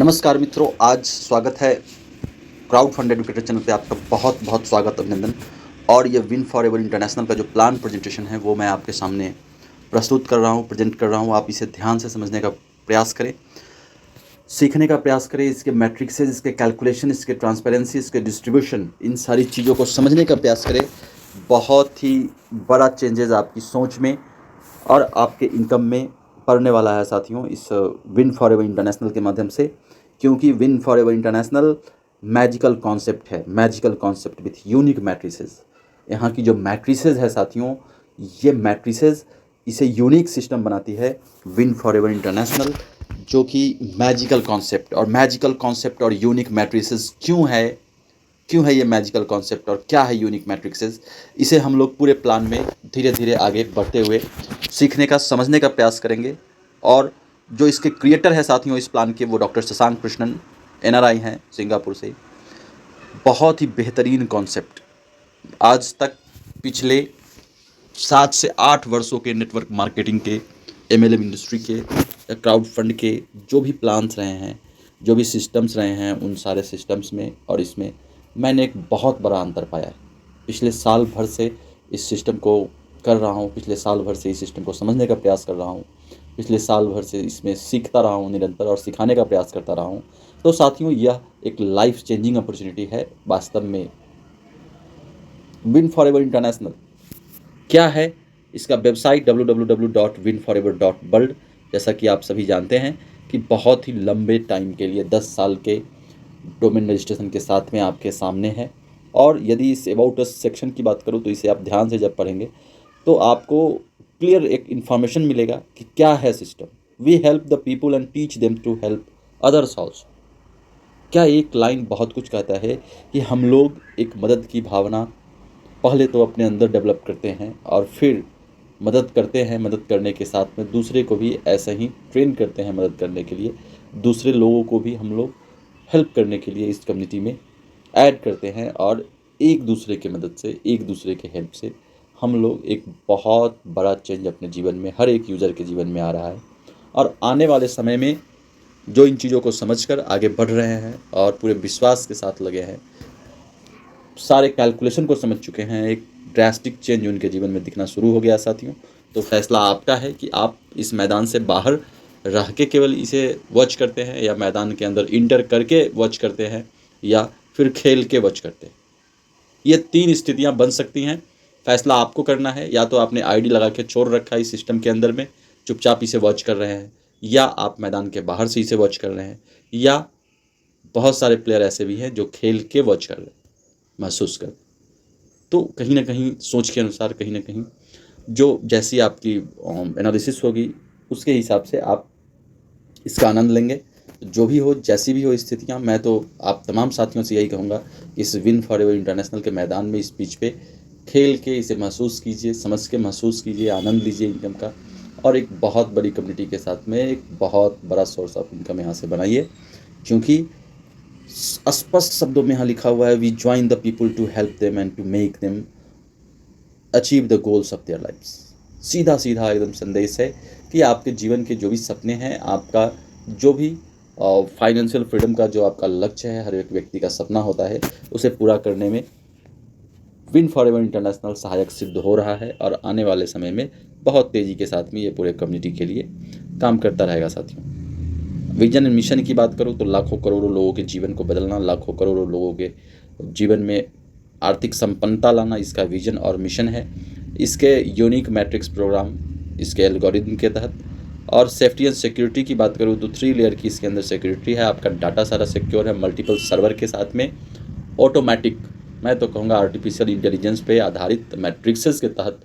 नमस्कार मित्रों, आज स्वागत है क्राउड फंड एडुकेटर चैनल पे। आपका बहुत बहुत स्वागत, अभिनंदन। और ये विन फॉर एवर इंटरनेशनल का जो प्लान प्रेजेंटेशन है वो मैं आपके सामने प्रस्तुत कर रहा हूँ, प्रेजेंट कर रहा हूँ। आप इसे ध्यान से समझने का प्रयास करें, सीखने का प्रयास करें। इसके मैट्रिक्सेस, इसके कैलकुलेशन, इसके ट्रांसपेरेंसी, इसके डिस्ट्रीब्यूशन, इन सारी चीज़ों को समझने का प्रयास करें। बहुत ही बड़ा चेंजेस आपकी सोच में और आपके इनकम में पड़ने वाला है साथियों, इस विन फॉर एवर इंटरनेशनल के माध्यम से। क्योंकि win for ever international magical concept है, magical concept with unique matrices. यहाँ की जो मैट्रिसेस है साथियों, ये मैट्रिसेस इसे यूनिक सिस्टम बनाती है विन फॉर एवर इंटरनेशनल, जो कि मैजिकल कॉन्सेप्ट और यूनिक मैट्रिसेस क्यों है ये मैजिकल कॉन्सेप्ट और क्या है यूनिक मैट्रिक्सेस, इसे हम लोग पूरे प्लान में धीरे धीरे आगे बढ़ते हुए सीखने का, समझने का प्रयास करेंगे। और जो इसके क्रिएटर है साथियों इस प्लान के, वो डॉक्टर शशांक कृष्णन, NRI हैं सिंगापुर से। बहुत ही बेहतरीन कॉन्सेप्ट। आज तक पिछले 7 से 8 वर्षों के नेटवर्क मार्केटिंग के, MLM इंडस्ट्री के या क्राउड फंड के जो भी प्लान्स रहे हैं, जो भी सिस्टम्स रहे हैं, उन सारे सिस्टम्स में और इसमें मैंने एक बहुत बड़ा अंतर पाया है। पिछले साल भर से इस सिस्टम को कर रहा हूँ, पिछले साल भर से इस सिस्टम को समझने का प्रयास कर रहा हूँ, पिछले साल भर से इसमें सीखता रहा हूँ निरंतर और सिखाने का प्रयास करता रहा हूँ। तो साथियों, यह एक लाइफ चेंजिंग अपॉर्चुनिटी है वास्तव में। विन फॉर एवर इंटरनेशनल क्या है? इसका वेबसाइट www.winforever.world, जैसा कि आप सभी जानते हैं कि बहुत ही लंबे टाइम के लिए 10 साल के डोमेन रजिस्ट्रेशन के साथ में आपके सामने है। और यदि इस अबाउट अस सेक्शन की बात करूँ तो इसे आप ध्यान से जब पढ़ेंगे तो आपको क्लियर एक इन्फॉर्मेशन मिलेगा कि क्या है system. We help the people and teach them to help others also. क्या एक लाइन बहुत कुछ कहता है कि हम लोग एक मदद की भावना पहले तो अपने अंदर डेवलप करते हैं और फिर मदद करते हैं। मदद करने के साथ में दूसरे को भी ऐसे ही ट्रेन करते हैं मदद करने के लिए। दूसरे लोगों को भी हम लोग हेल्प करने के लिए इस कम्युनिटी में ऐड करते हैं और एक दूसरे की मदद से, एक दूसरे के हेल्प से हम लोग एक बहुत बड़ा चेंज अपने जीवन में, हर एक यूज़र के जीवन में आ रहा है। और आने वाले समय में जो इन चीज़ों को समझकर आगे बढ़ रहे हैं और पूरे विश्वास के साथ लगे हैं, सारे कैलकुलेशन को समझ चुके हैं, एक ड्रास्टिक चेंज उनके जीवन में दिखना शुरू हो गया साथियों। तो फैसला आपका है कि आप इस मैदान से बाहर रह के केवल इसे वॉच करते हैं या मैदान के अंदर इंटर करके वॉच करते हैं या फिर खेल के वॉच करते हैं। ये 3 स्थितियां बन सकती हैं। फैसला आपको करना है। या तो आपने आईडी लगा के छोड़ रखा है इस सिस्टम के अंदर में, चुपचाप इसे वॉच कर रहे हैं, या आप मैदान के बाहर से इसे वॉच कर रहे हैं, या बहुत सारे प्लेयर ऐसे भी हैं जो खेल के वॉच कर रहे हैं, महसूस कर। तो कहीं ना कहीं सोच के अनुसार, कहीं ना कहीं जो जैसी आपकी एनालिसिस होगी उसके हिसाब से आप इसका आनंद लेंगे। जो भी हो, जैसी भी हो स्थितियाँ, मैं तो आप तमाम साथियों से यही कहूँगा कि इस विन फॉर एवर इंटरनेशनल के मैदान में, इस पिच पे खेल के इसे महसूस कीजिए, समझ के महसूस कीजिए, आनंद लीजिए इनकम का। और एक बहुत बड़ी कम्युनिटी के साथ में एक बहुत बड़ा सोर्स ऑफ इनकम यहाँ से बनाइए। क्योंकि स्पष्ट शब्दों में यहाँ लिखा हुआ है, we join the people to help them and to make them achieve the goals of their lifes. सीधा सीधा एकदम संदेश है कि आपके जीवन के जो भी सपने हैं, आपका जो भी फाइनेंशियल फ्रीडम का जो आपका लक्ष्य है, हर एक व्यक्ति का सपना होता है, उसे पूरा करने में विन फॉर एवर इंटरनेशनल सहायक सिद्ध हो रहा है। और आने वाले समय में बहुत तेज़ी के साथ में ये पूरे कम्युनिटी के लिए काम करता रहेगा साथियों। विजन एंड मिशन की बात करूँ तो लाखों करोड़ों लोगों के जीवन को बदलना, लाखों करोड़ों लोगों के जीवन में आर्थिक संपन्नता लाना इसका विजन और मिशन है। इसके यूनिक मैट्रिक्स प्रोग्राम, इसके एल्गोरिदम के तहत। और सेफ्टी एंड सिक्योरिटी की बात करूँ तो 3 लेयर की इसके अंदर सिक्योरिटी है। आपका डाटा सारा सिक्योर है, मल्टीपल सर्वर के साथ में ऑटोमेटिक, मैं तो कहूँगा आर्टिफिशियल इंटेलिजेंस पे आधारित मैट्रिक्सेस के तहत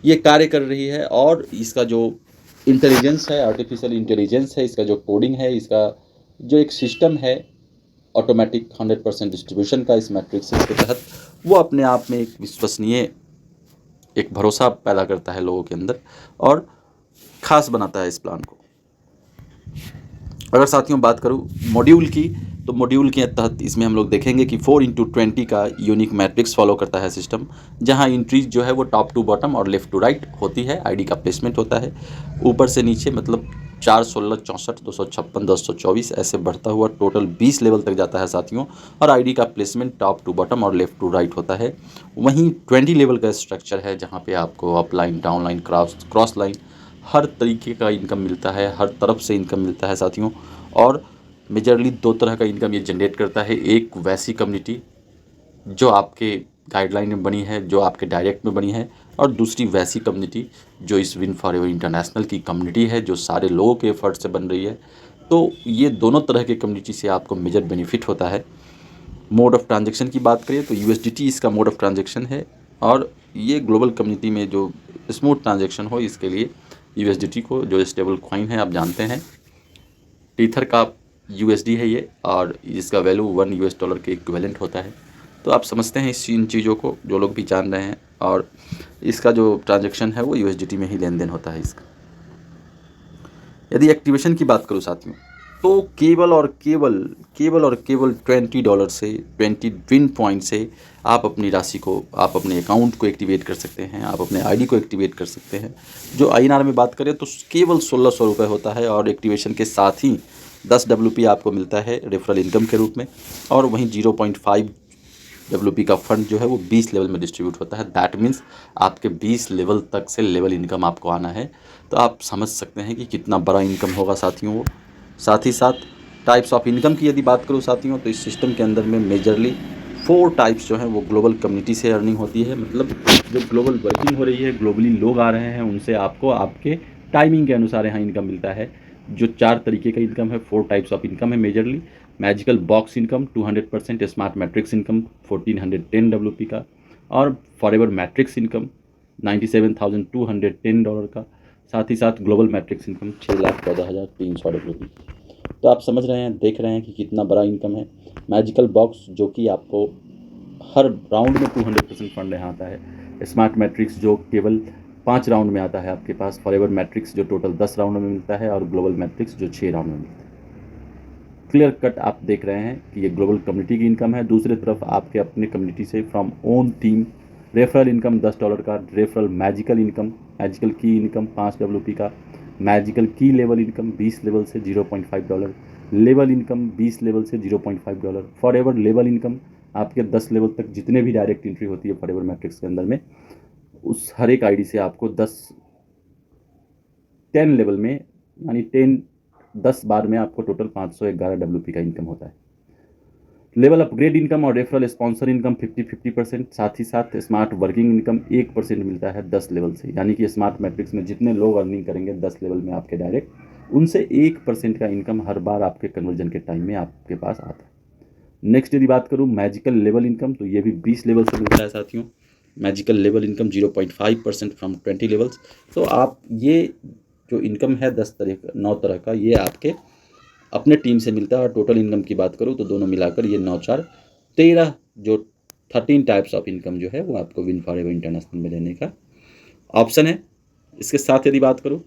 ये कार्य कर रही है। और इसका जो इंटेलिजेंस है, आर्टिफिशियल इंटेलिजेंस है, इसका जो कोडिंग है, इसका जो एक सिस्टम है ऑटोमेटिक 100% डिस्ट्रीब्यूशन का इस मैट्रिक्सेस के तहत, वो अपने आप में एक विश्वसनीय, एक भरोसा पैदा करता है लोगों के अंदर और ख़ास बनाता है इस प्लान को। अगर साथियों बात करूँ मॉड्यूल की, तो मॉड्यूल के तहत इसमें हम लोग देखेंगे कि 4x20 का यूनिक मैट्रिक्स फॉलो करता है सिस्टम, जहां एंट्रीज जो है वो टॉप टू बॉटम और लेफ़्ट टू राइट होती है। आईडी का प्लेसमेंट होता है ऊपर से नीचे, मतलब 4, 16, 64, 256, 1024 ऐसे बढ़ता हुआ टोटल 20 लेवल तक जाता है साथियों। और आईडी का प्लेसमेंट टॉप टू बॉटम और लेफ्ट टू राइट होता है। वहीं 20 लेवल का स्ट्रक्चर है जहाँ पे आपको अपलाइन, डाउनलाइन, क्रॉस लाइन हर तरीके का इनकम मिलता है, हर तरफ से इनकम मिलता है साथियों। और मेजरली 2 तरह का इनकम ये जनरेट करता है। एक वैसी कम्युनिटी जो आपके गाइडलाइन में बनी है, जो आपके डायरेक्ट में बनी है, और दूसरी वैसी कम्युनिटी जो इस विन फॉरएवर इंटरनेशनल की कम्युनिटी है, जो सारे लोगों के एफर्ट से बन रही है। तो ये दोनों तरह के कम्युनिटी से आपको मेजर बेनिफिट होता है। मोड ऑफ़ ट्रांजैक्शन की बात करें तो यूएसडीटी इसका मोड ऑफ़ ट्रांजैक्शन है, और ये ग्लोबल कम्युनिटी में जो स्मूथ ट्रांजैक्शन हो इसके लिए यूएसडीटी को, जो स्टेबल कॉइन है आप जानते हैं, टीथर का यूएसडी है ये, और इसका वैल्यू $1 के इक्विवेलेंट होता है। तो आप समझते हैं इन चीज़ों को, जो लोग भी जान रहे हैं। और इसका जो ट्रांजैक्शन है वो यूएसडीटी में ही लेन देन होता है इसका। यदि एक्टिवेशन की बात करूँ साथियों, तो केवल $20 से 20 विन पॉइंट से आप अपनी राशि को, आप अपने अकाउंट को एक्टिवेट कर सकते हैं, आप अपने आईडी को एक्टिवेट कर सकते हैं। जो आईएनआर में बात करें तो केवल 1600 रुपये होता है, और एक्टिवेशन के साथ ही 10 WP आपको मिलता है रेफरल इनकम के रूप में। और वहीं 0.5 WP का फंड जो है वो 20 लेवल में डिस्ट्रीब्यूट होता है। दैट मीन्स आपके 20 लेवल तक से लेवल इनकम आपको आना है। तो आप समझ सकते हैं कि कितना बड़ा इनकम होगा साथियों वो। साथ ही साथ टाइप्स ऑफ इनकम की यदि बात करूँ साथियों, तो इस सिस्टम के अंदर में मेजरली 4 टाइप्स जो हैं वो ग्लोबल कम्युनिटी से अर्निंग होती है। मतलब जो ग्लोबल वर्किंग हो रही है, ग्लोबली लोग आ रहे हैं, उनसे आपको आपके टाइमिंग के अनुसार यहाँ इनकम मिलता है। जो 4 तरीके का इनकम है, 4 टाइप्स ऑफ इनकम है majorly. Magical box income 200%, smart matrix income 1410 WP का, और फॉरएवर मैट्रिक्स इनकम $97,210 का। साथ ही साथ ग्लोबल मैट्रिक्स इनकम 6,14,300 WP। तो आप समझ रहे हैं, देख रहे हैं कि कितना बड़ा इनकम है। मैजिकल बॉक्स जो कि आपको हर राउंड में 200% फंड यहाँ आता है। स्मार्ट मैट्रिक्स जो केवल 5 राउंड में आता है आपके पास। फॉरएवर मैट्रिक्स जो टोटल 10 राउंड में मिलता है, और ग्लोबल मैट्रिक्स जो 6 राउंड में मिलता है। क्लियर कट आप देख रहे हैं कि ये ग्लोबल कम्युनिटी की इनकम है। दूसरी तरफ आपके अपने कम्युनिटी से from own team referral income $10 का, रेफरल मैजिकल इनकम, मैजिकल की इनकम 5 WP का, मैजिकल की लेवल इनकम 20 लेवल से $0.5, लेवल इनकम 20 लेवल से $0.5, फॉरएवर लेवल इनकम आपके 10 लेवल तक जितने भी डायरेक्ट एंट्री होती है फॉरएवर मैट्रिक्स के अंदर में, उस हर एक आईडी से आपको 10 लेवल में, यानी 10 बार में आपको टोटल 511 WP का इनकम होता है। लेवल अपग्रेड इनकम और रेफरल स्पॉन्सर इनकम 50-50%। साथ ही साथ स्मार्ट वर्किंग इनकम 1% मिलता है 10 लेवल से, यानी कि स्मार्ट मैट्रिक्स में जितने लोग अर्निंग करेंगे 10 लेवल में आपके डायरेक्ट, उनसे 1% का इनकम हर बार आपके कन्वर्जन के टाइम में आपके पास आता है। नेक्स्ट यदि बात करूँ मैजिकल लेवल इनकम, तो ये भी 20 लेवल से मिलता है साथियों। Magical level income 0.5% from 20 levels. तो आप ये जो इनकम है 9 तरह का, ये आपके अपने टीम से मिलता है। और टोटल इनकम की बात करूँ तो दोनों मिलाकर ये 9, 4, 13 जो 13 टाइप्स ऑफ इनकम जो है वो आपको विन फॉरएवर इंटरनेशनल में लेने का ऑप्शन है। इसके साथ यदि बात करूँ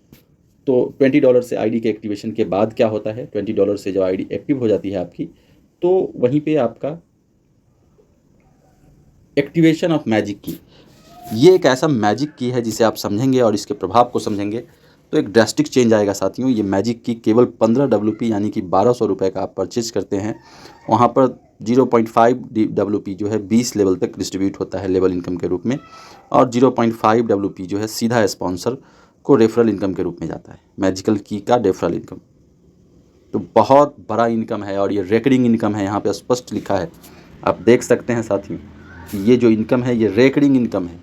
तो $20 से आईडी के एक्टिवेशन के बाद क्या होता है, $20 से जब आईडी एक्टिव हो जाती है आपकी, तो वहीं पे आपका एक्टिवेशन ऑफ मैजिक की, ये एक ऐसा मैजिक की है जिसे आप समझेंगे और इसके प्रभाव को समझेंगे तो एक ड्रास्टिक चेंज आएगा साथियों। ये मैजिक की केवल 15 WP यानी कि 1200 रुपये का आप परचेज करते हैं, वहाँ पर 0.5 WP जो है 20 लेवल तक डिस्ट्रीब्यूट होता है लेवल इनकम के रूप में, और 0.5 WP जो है सीधा स्पॉन्सर को रेफरल इनकम के रूप में जाता है, मैजिकल की का रेफरल इनकम। तो बहुत बड़ा इनकम है, और ये रेकरिंग इनकम है, यहाँ पे स्पष्ट लिखा है, आप देख सकते हैं साथियों कि ये जो इनकम है ये रेकरिंग इनकम है।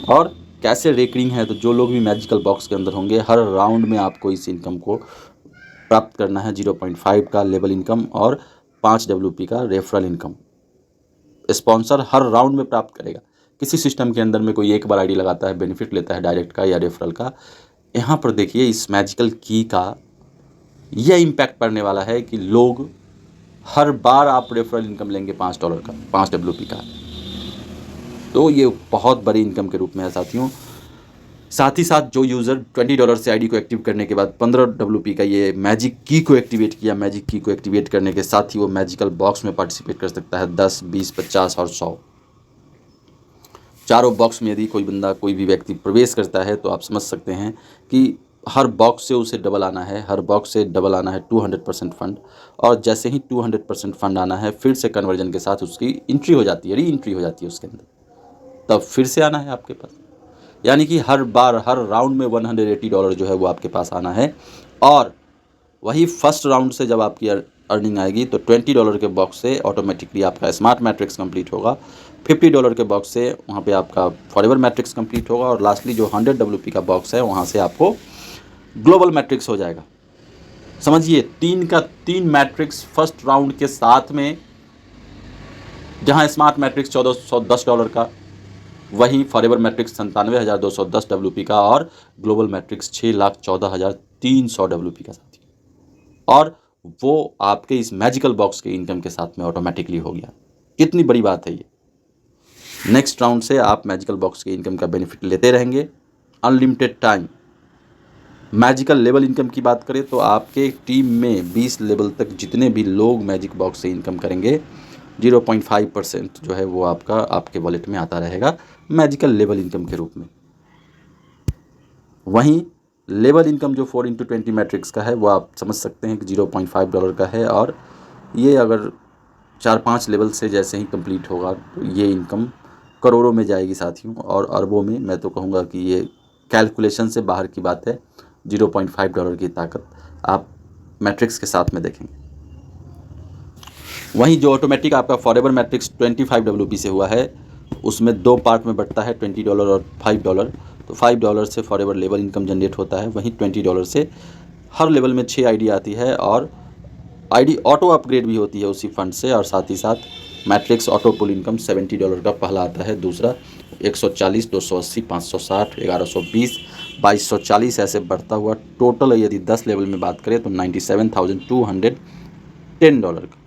और कैसे रेकरिंग है, तो जो लोग भी मैजिकल बॉक्स के अंदर होंगे हर राउंड में आपको इस इनकम को प्राप्त करना है। 0.5 का लेवल इनकम और 5 WP का रेफरल इनकम स्पॉन्सर हर राउंड में प्राप्त करेगा। किसी सिस्टम के अंदर में कोई एक बार आईडी लगाता है, बेनिफिट लेता है डायरेक्ट का या रेफरल का। यहाँ पर देखिए इस मैजिकल की का यह इम्पैक्ट पड़ने वाला है कि लोग हर बार आप रेफरल इनकम लेंगे $5 का, 5 WP का। तो ये बहुत बड़ी इनकम के रूप में है साथियों। साथ ही साथ जो यूज़र $20 से आईडी को एक्टिव करने के बाद 15 WP का ये मैजिक की को एक्टिवेट किया, मैजिक की को एक्टिवेट करने के साथ ही वो मैजिकल बॉक्स में पार्टिसिपेट कर सकता है 10, 20, 50 और 100। चारों बॉक्स में यदि कोई बंदा, कोई भी व्यक्ति प्रवेश करता है तो आप समझ सकते हैं कि हर बॉक्स से उसे डबल आना है, हर बॉक्स से डबल आना है 200% फंड। और जैसे ही 200% फंड आना है, फिर से कन्वर्जन के साथ उसकी एंट्री हो जाती है, री एंट्री हो जाती है उसके अंदर, तब फिर से आना है आपके पास। यानी कि हर बार, हर राउंड में $180 जो है वो आपके पास आना है। और वही फर्स्ट राउंड से जब आपकी अर्निंग आएगी तो $20 के बॉक्स से ऑटोमेटिकली आपका स्मार्ट मैट्रिक्स कंप्लीट होगा, $50 के बॉक्स से वहाँ पे आपका फॉरएवर मैट्रिक्स कंप्लीट होगा, और लास्टली जो 100 WP का बॉक्स है वहाँ से आपको ग्लोबल मैट्रिक्स हो जाएगा। समझिए, 3 का 3 मैट्रिक्स फर्स्ट राउंड के साथ में, जहाँ स्मार्ट मैट्रिक्स $1410 का, वहीं फॉरएवर मैट्रिक्स 97,210 WP का, और ग्लोबल मैट्रिक्स 6,14,300 WP का साथी। और वो आपके इस मैजिकल बॉक्स के इनकम के साथ में ऑटोमेटिकली हो गया। कितनी बड़ी बात है ये। नेक्स्ट राउंड से आप मैजिकल बॉक्स के इनकम का बेनिफिट लेते रहेंगे unlimited time. Magical level income की बात करें तो आपके टीम में 20 लेवल तक जितने भी लोग मैजिक बॉक्स से इनकम करेंगे, 0.5% जो है वो आपके वॉलेट में आता रहेगा मैजिकल लेवल इनकम के रूप में। वहीं लेवल इनकम जो 4x20 मैट्रिक्स का है वो आप समझ सकते हैं कि $0.5 का है, और ये अगर 4-5 लेवल से जैसे ही कंप्लीट होगा तो ये इनकम करोड़ों में जाएगी साथियों, और अरबों में। मैं तो कहूँगा कि ये कैलकुलेशन से बाहर की बात है। $0.5 की ताकत आप मैट्रिक्स के साथ में देखेंगे। वहीं जो ऑटोमेटिक आपका फॉरएवर मैट्रिक्स 25 WP से हुआ है, उसमें 2 पार्ट में बढ़ता है, $20 और $5। तो $5 से फॉरएवर लेवल इनकम जनरेट होता है, वहीं $20 से हर लेवल में 6 आईडी आती है, और आईडी ऑटो अपग्रेड भी होती है उसी फंड से। और साथ ही साथ मैट्रिक्स ऑटो पुल इनकम $70 का पहला आता है, दूसरा 140, 280, 560, 1120, 2240 ऐसे बढ़ता हुआ टोटल यदि 10 लेवल में बात करें तो $97,210 का।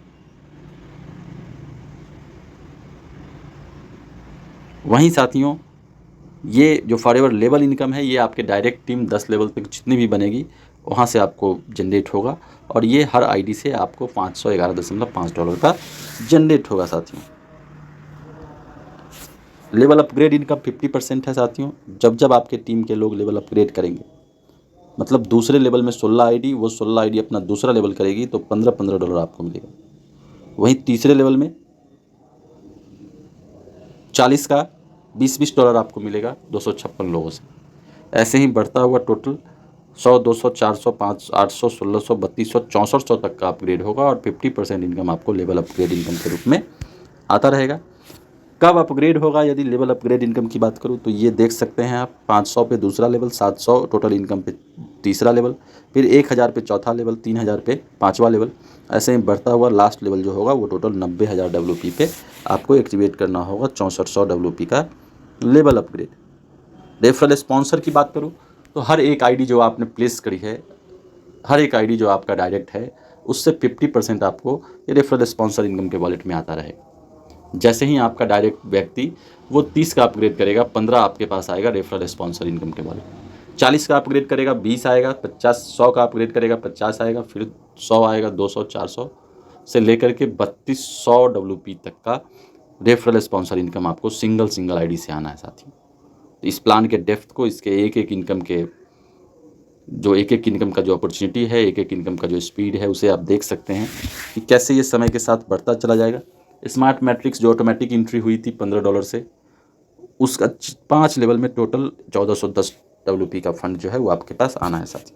वहीं साथियों, ये जो फॉरएवर लेवल इनकम है ये आपके डायरेक्ट टीम 10 लेवल तक जितनी भी बनेगी वहाँ से आपको जनरेट होगा, और ये हर आईडी से आपको $511.5 का जनरेट होगा साथियों। लेवल अपग्रेड इनकम 50% है साथियों। जब जब आपके टीम के लोग लेवल अपग्रेड करेंगे, मतलब दूसरे लेवल में 16 आईडी, वो 16 आईडी अपना दूसरा लेवल करेगी तो $15 आपको मिलेगा। वहीं तीसरे लेवल में 40 का $20 आपको मिलेगा 256 लोगों से। ऐसे ही बढ़ता हुआ टोटल 100, 200, 400, 500, 800, 1600, 3200, 6400 तक का अपग्रेड होगा, और 50% इनकम आपको लेवल अपग्रेड इनकम के रूप में आता रहेगा। कब अपग्रेड होगा, यदि लेवल अपग्रेड इनकम की बात करूँ तो ये देख सकते हैं आप, 500 पे दूसरा लेवल, 700 टोटल इनकम पे तीसरा लेवल, फिर 1000 पे चौथा लेवल, 3000 पे पाँचवा लेवल। ऐसे ही बढ़ता हुआ लास्ट लेवल जो होगा वो टोटल 90,000 WP पे आपको एक्टिवेट करना होगा 6400 WP का लेवल अपग्रेड। रेफरल स्पॉन्सर की बात करूँ तो हर एक आईडी जो आपने प्लेस करी है, हर एक आईडी जो आपका डायरेक्ट है, उससे 50% आपको ये रेफरल स्पॉन्सर इनकम के वॉलेट में आता रहेगा। जैसे ही आपका डायरेक्ट व्यक्ति वो 30 का अपग्रेड करेगा, 15 आपके पास आएगा रेफरल स्पॉन्सर इनकम के वॉलेट। 40 का अपग्रेड करेगा, 20 आएगा, 50, 100 का अपग्रेड करेगा, 50 आएगा, फिर 100 आएगा, 200, 400 से लेकर के 3200 WP तक का रेफरल स्पॉन्सर इनकम आपको सिंगल आईडी से आना है साथियों। तो इस प्लान के डेप्थ को, इसके एक एक इनकम का जो अपॉर्चुनिटी है, एक एक इनकम का जो स्पीड है, उसे आप देख सकते हैं कि कैसे ये समय के साथ बढ़ता चला जाएगा। स्मार्ट मैट्रिक्स जो ऑटोमेटिक एंट्री हुई थी $15 से, उसका 5 लेवल में टोटल 1410 WP का फंड जो है वो आपके पास आना है साथी,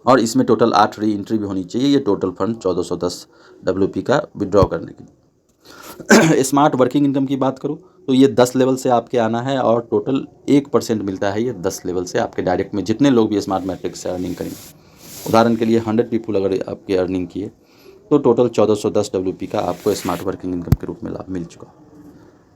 और इसमें टोटल 8 री एंट्री भी होनी चाहिए ये टोटल फंड 1410 WP का विड्रॉ करने के लिए। स्मार्ट वर्किंग इनकम की बात करूँ तो ये 10 लेवल से आपके आना है, और टोटल 1% मिलता है ये 10 लेवल से आपके डायरेक्ट में जितने लोग भी स्मार्ट मैट्रिक्स से अर्निंग करेंगे। उदाहरण के लिए 100 पीपल अगर आपके अर्निंग किए तो टोटल 1410 WP का आपको स्मार्ट वर्किंग इनकम के रूप में लाभ मिल चुका।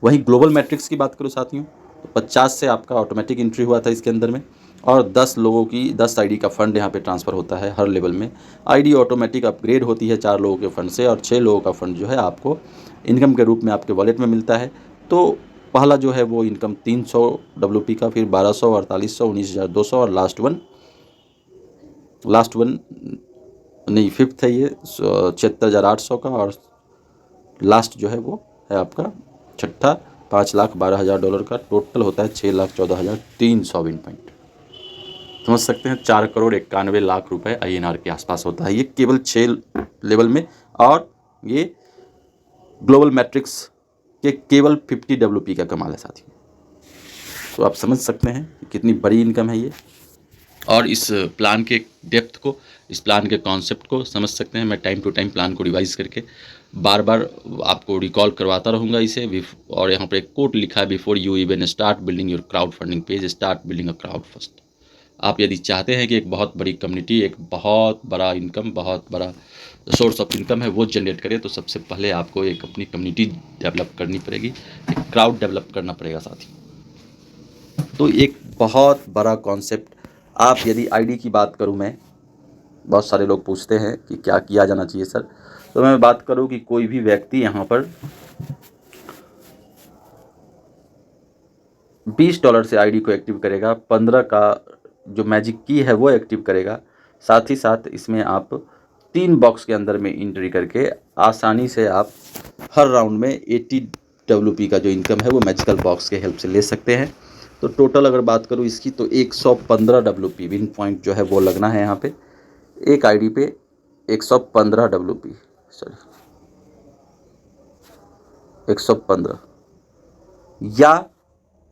वहीं ग्लोबल मैट्रिक्स की बात करूँ साथियों तो 50 से आपका ऑटोमेटिक एंट्री हुआ था इसके अंदर में, और 10 लोगों की 10 आईडी का फंड यहाँ पे ट्रांसफ़र होता है हर लेवल में। आईडी ऑटोमेटिक अपग्रेड होती है 4 लोगों के फंड से, और 6 लोगों का फंड जो है आपको इनकम के रूप में आपके वॉलेट में मिलता है। तो पहला जो है वो इनकम 300 WP का, फिर 1200, 4800, 19,200, और लास्ट वन नहीं, फिफ्थ है ये 76,800 का, और लास्ट जो है वो है आपका छठा $5,12,000 का। टोटल होता है 6,14,300 विन पॉइंट। समझ सकते हैं 4,91,00,000 रुपए INR के आसपास होता है ये केवल 6 लेवल में, और ये ग्लोबल मैट्रिक्स के केवल 50 WP का कमाल है साथियों। तो आप समझ सकते हैं कि कितनी बड़ी इनकम है ये, और इस प्लान के डेप्थ को, इस प्लान के कॉन्सेप्ट को समझ सकते हैं। मैं टाइम टू टाइम प्लान को रिवाइज़ करके बार बार आपको रिकॉल करवाता रहूँगा इसे। और यहाँ पर एक कोट लिखा है, before you even start building your crowd funding page, start building a crowd first. आप यदि चाहते हैं कि एक बहुत बड़ी कम्युनिटी, एक बहुत बड़ा इनकम, बहुत बड़ा सोर्स ऑफ इनकम है वो जनरेट करे, तो सबसे पहले आपको एक अपनी कम्युनिटी डेवलप करनी पड़ेगी, एक क्राउड डेवलप करना पड़ेगा साथी। तो एक बहुत बड़ा कॉन्सेप्ट। आप यदि आईडी की बात करूं, मैं, बहुत सारे लोग पूछते हैं कि क्या किया जाना चाहिए सर, तो मैं बात करूं कि कोई भी व्यक्ति यहाँ पर $20 से आईडी को एक्टिव करेगा, 15 का जो मैजिक की है वो एक्टिव करेगा। साथ ही साथ इसमें आप 3 बॉक्स के अंदर में एंट्री करके आसानी से आप हर राउंड में 80 WP का जो इनकम है वो मैजिकल बॉक्स के हेल्प से ले सकते हैं। तो टोटल अगर बात करूँ इसकी, तो 115 WP विन पॉइंट जो है वो लगना है यहाँ पे एक आईडी पे। 115 WP, सॉरी 115, या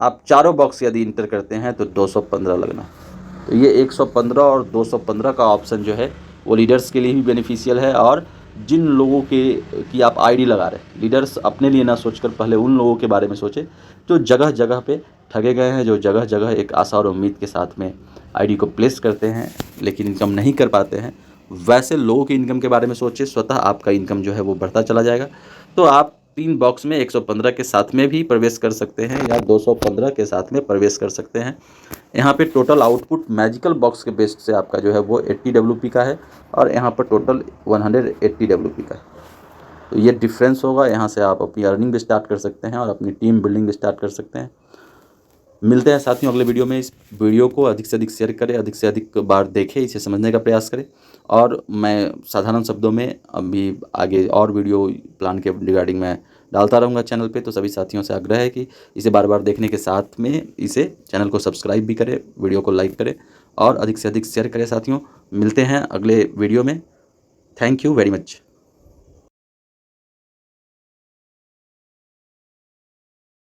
आप चारों बॉक्स यदि इंटर करते हैं तो 215 लगना। तो ये 115 और 215 का ऑप्शन जो है वो लीडर्स के लिए भी बेनिफिशियल है, और जिन लोगों की आप आईडी लगा रहे हैं, लीडर्स अपने लिए ना सोचकर पहले उन लोगों के बारे में सोचे जो जगह जगह पे ठगे गए हैं, जो जगह जगह एक आशा और उम्मीद के साथ में आईडी को प्लेस करते हैं लेकिन इनकम नहीं कर पाते हैं। वैसे लोगों की इनकम के बारे में सोचिए, स्वतः आपका इनकम जो है वो बढ़ता चला जाएगा। तो आप 3 बॉक्स में 115 के साथ में भी प्रवेश कर सकते हैं या 215 के साथ में प्रवेश कर सकते हैं। यहाँ पे टोटल आउटपुट मैजिकल बॉक्स के बेस से आपका जो है वो 80 WP का है, और यहाँ पर टोटल 180 WP का है। तो ये डिफरेंस होगा, यहाँ से आप अपनी अर्निंग भी स्टार्ट कर सकते हैं और अपनी टीम बिल्डिंग भी स्टार्ट कर सकते हैं। मिलते हैं साथियों अगले वीडियो में। इस वीडियो को अधिक से अधिक शेयर करें, अधिक से अधिक बार देखें, इसे समझने का प्रयास करें। और मैं साधारण शब्दों में अभी आगे और वीडियो प्लान के रिगार्डिंग मैं डालता रहूँगा चैनल पे। तो सभी साथियों से आग्रह है कि इसे बार बार देखने के साथ में इसे चैनल को सब्सक्राइब भी करें, वीडियो को लाइक करें और अधिक से अधिक शेयर करें साथियों। मिलते हैं अगले वीडियो में। Thank you very much.